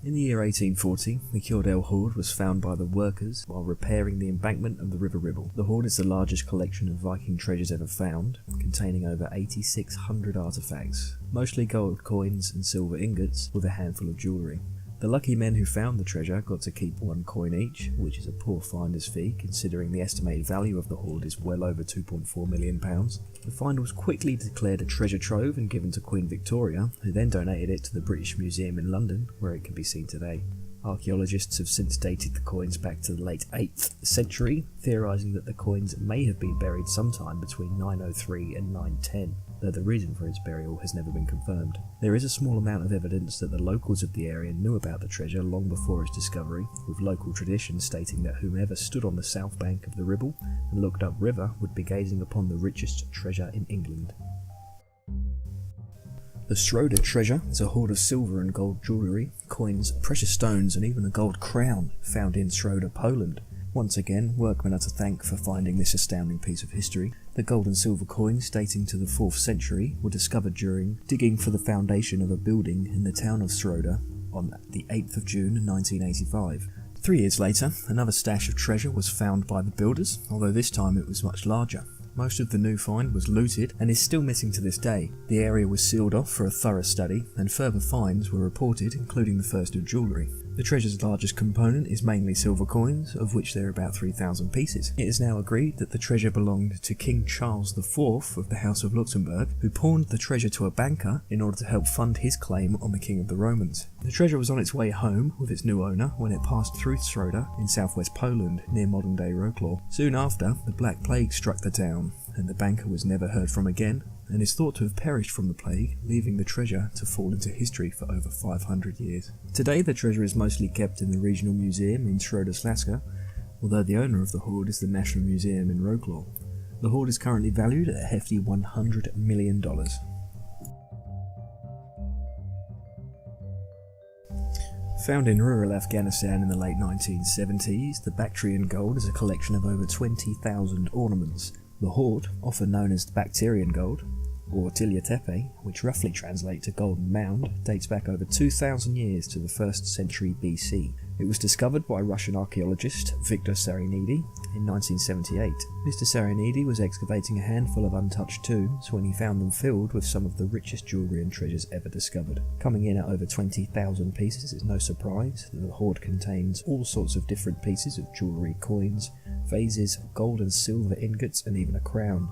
In the year 1840, the Cordell hoard was found by the workers while repairing the embankment of the River Ribble. The hoard is the largest collection of Viking treasures ever found, containing over 8,600 artifacts, mostly gold coins and silver ingots, with a handful of jewellery. The lucky men who found the treasure got to keep one coin each, which is a poor finder's fee considering the estimated value of the hoard is well over £2.4 million. The find was quickly declared a treasure trove and given to Queen Victoria, who then donated it to the British Museum in London, where it can be seen today. Archaeologists have since dated the coins back to the late 8th century, theorising that the coins may have been buried sometime between 903 and 910, though the reason for its burial has never been confirmed. There is a small amount of evidence that the locals of the area knew about the treasure long before its discovery, with local tradition stating that whomever stood on the south bank of the Ribble and looked upriver would be gazing upon the richest treasure in England. The Schroeder treasure is a hoard of silver and gold jewellery, coins, precious stones and even a gold crown found in Schroeder, Poland. Once again, workmen are to thank for finding this astounding piece of history. The gold and silver coins dating to the 4th century were discovered during digging for the foundation of a building in the town of Schroeder on the 8th of June 1985. 3 years later, another stash of treasure was found by the builders, although this time it was much larger. Most of the new find was looted and is still missing to this day. The area was sealed off for a thorough study and further finds were reported, including the first of jewellery. The treasure's largest component is mainly silver coins, of which there are about 3,000 pieces. It is now agreed that the treasure belonged to King Charles IV of the House of Luxembourg, who pawned the treasure to a banker in order to help fund his claim on the King of the Romans. The treasure was on its way home with its new owner when it passed through Schroeder in southwest Poland, near modern-day Wrocław. Soon after, the Black Plague struck the town, and the banker was never heard from again, and is thought to have perished from the plague, leaving the treasure to fall into history for over 500 years. Today the treasure is mostly kept in the regional museum in Schroeder-Slaska, although the owner of the hoard is the National Museum in Wrocław. The hoard is currently valued at a hefty $100 million. Found in rural Afghanistan in the late 1970s, the Bactrian gold is a collection of over 20,000 ornaments. The hoard, often known as Bactrian gold, or Tilya Tepe, which roughly translates to Golden Mound, dates back over 2,000 years to the 1st century BC. It was discovered by Russian archaeologist Viktor Sarinidi in 1978. Mr. Sarinidi was excavating a handful of untouched tombs when he found them filled with some of the richest jewellery and treasures ever discovered. Coming in at over 20,000 pieces is no surprise that the hoard contains all sorts of different pieces of jewellery, coins, vases, gold and silver ingots and even a crown.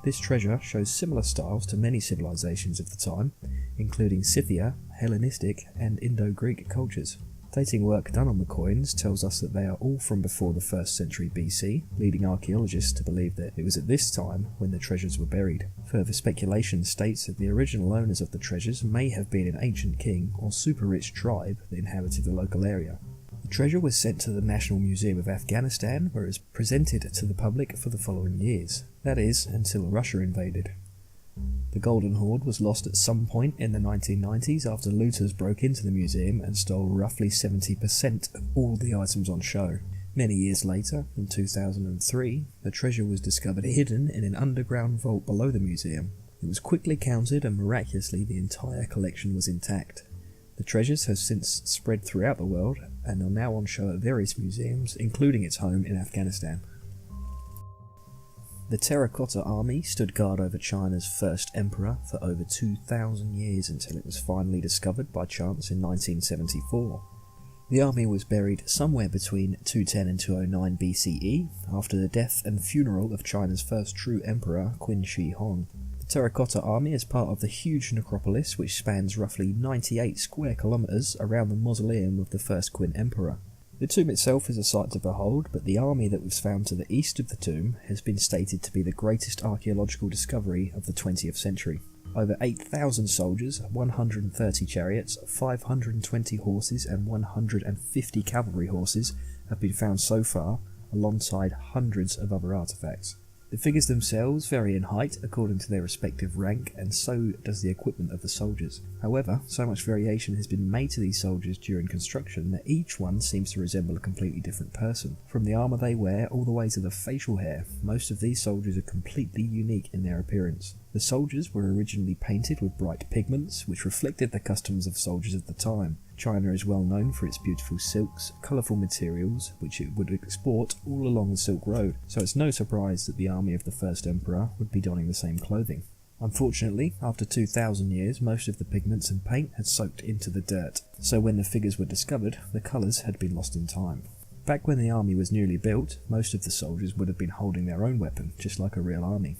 This treasure shows similar styles to many civilizations of the time, including Scythia, Hellenistic and Indo-Greek cultures. Dating work done on the coins tells us that they are all from before the 1st century BC, leading archaeologists to believe that it was at this time when the treasures were buried. Further speculation states that the original owners of the treasures may have been an ancient king or super-rich tribe that inhabited the local area. The treasure was sent to the National Museum of Afghanistan, where it was presented to the public for the following years, that is, until Russia invaded. The Golden Hoard was lost at some point in the 1990s after looters broke into the museum and stole roughly 70% of all the items on show. Many years later, in 2003, the treasure was discovered hidden in an underground vault below the museum. It was quickly counted and miraculously the entire collection was intact. The treasures have since spread throughout the world and are now on show at various museums, including its home in Afghanistan. The Terracotta Army stood guard over China's first emperor for over 2,000 years until it was finally discovered by chance in 1974. The army was buried somewhere between 210 and 209 BCE after the death and funeral of China's first true emperor, Qin Shi Huang. The Terracotta Army is part of the huge necropolis which spans roughly 98 square kilometres around the mausoleum of the first Qin emperor. The tomb itself is a sight to behold, but the army that was found to the east of the tomb has been stated to be the greatest archaeological discovery of the 20th century. Over 8,000 soldiers, 130 chariots, 520 horses and 150 cavalry horses have been found so far, alongside hundreds of other artefacts. The figures themselves vary in height according to their respective rank, and so does the equipment of the soldiers. However, so much variation has been made to these soldiers during construction that each one seems to resemble a completely different person. From the armour they wear all the way to the facial hair, most of these soldiers are completely unique in their appearance. The soldiers were originally painted with bright pigments, which reflected the customs of soldiers of the time. China is well known for its beautiful silks, colourful materials, which it would export all along the Silk Road, so it's no surprise that the army of the first emperor would be donning the same clothing. Unfortunately, after 2,000 years, most of the pigments and paint had soaked into the dirt, so when the figures were discovered, the colours had been lost in time. Back when the army was newly built, most of the soldiers would have been holding their own weapon, just like a real army.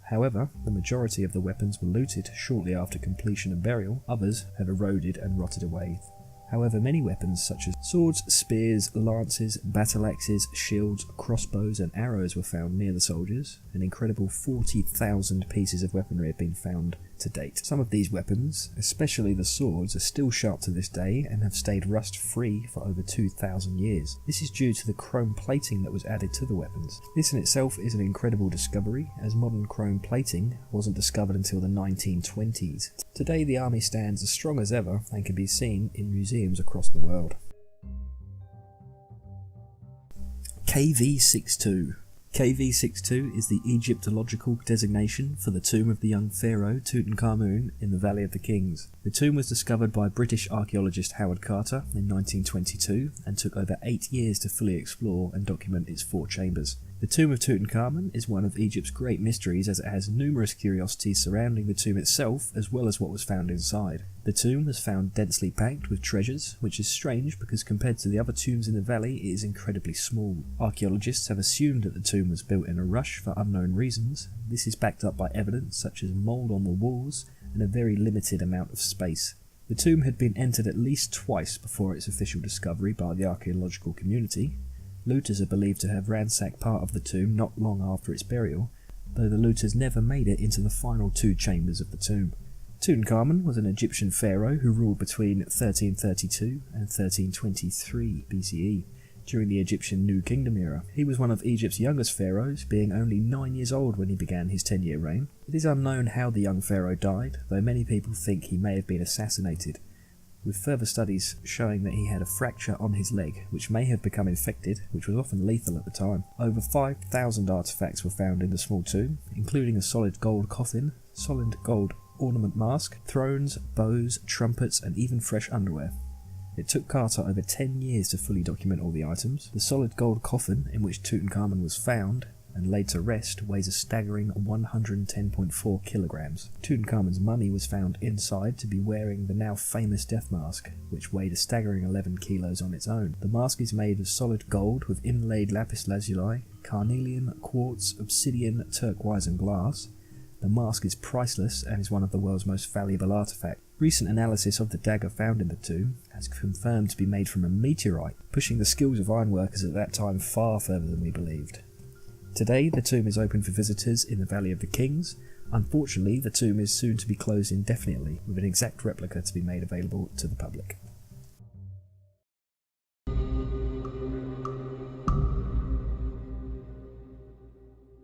However, the majority of the weapons were looted shortly after completion and burial, others had eroded and rotted away. However, many weapons such as swords, spears, lances, battle axes, shields, crossbows and arrows were found near the soldiers. An incredible 40,000 pieces of weaponry have been found to date. Some of these weapons, especially the swords, are still sharp to this day and have stayed rust-free for over 2,000 years. This is due to the chrome plating that was added to the weapons. This in itself is an incredible discovery, as modern chrome plating wasn't discovered until the 1920s. Today the army stands as strong as ever and can be seen in museums across the world. KV62. KV62 is the Egyptological designation for the tomb of the young pharaoh Tutankhamun in the Valley of the Kings. The tomb was discovered by British archaeologist Howard Carter in 1922 and took over 8 years to fully explore and document its 4 chambers. The tomb of Tutankhamun is one of Egypt's great mysteries, as it has numerous curiosities surrounding the tomb itself as well as what was found inside. The tomb was found densely packed with treasures, which is strange because compared to the other tombs in the valley it is incredibly small. Archaeologists have assumed that the tomb was built in a rush for unknown reasons. This is backed up by evidence such as mould on the walls and a very limited amount of space. The tomb had been entered at least twice before its official discovery by the archaeological community. Looters are believed to have ransacked part of the tomb not long after its burial, though the looters never made it into the final 2 chambers of the tomb. Tutankhamun was an Egyptian pharaoh who ruled between 1332 and 1323 BCE, during the Egyptian New Kingdom era. He was one of Egypt's youngest pharaohs, being only 9 years old when he began his 10-year reign. It is unknown how the young pharaoh died, though many people think he may have been assassinated, with further studies showing that he had a fracture on his leg, which may have become infected, which was often lethal at the time. Over 5,000 artifacts were found in the small tomb, including a solid gold coffin, solid gold ornament mask, thrones, bows, trumpets, and even fresh underwear. It took Carter over 10 years to fully document all the items. The solid gold coffin in which Tutankhamun was found and laid to rest weighs a staggering 110.4 kilograms. Tutankhamun's mummy was found inside to be wearing the now famous death mask, which weighed a staggering 11 kilos on its own. The mask is made of solid gold with inlaid lapis lazuli, carnelian, quartz, obsidian, turquoise and glass. The mask is priceless and is one of the world's most valuable artifacts. Recent analysis of the dagger found in the tomb has confirmed to be made from a meteorite, pushing the skills of ironworkers at that time far further than we believed. Today, the tomb is open for visitors in the Valley of the Kings. Unfortunately, the tomb is soon to be closed indefinitely, with an exact replica to be made available to the public.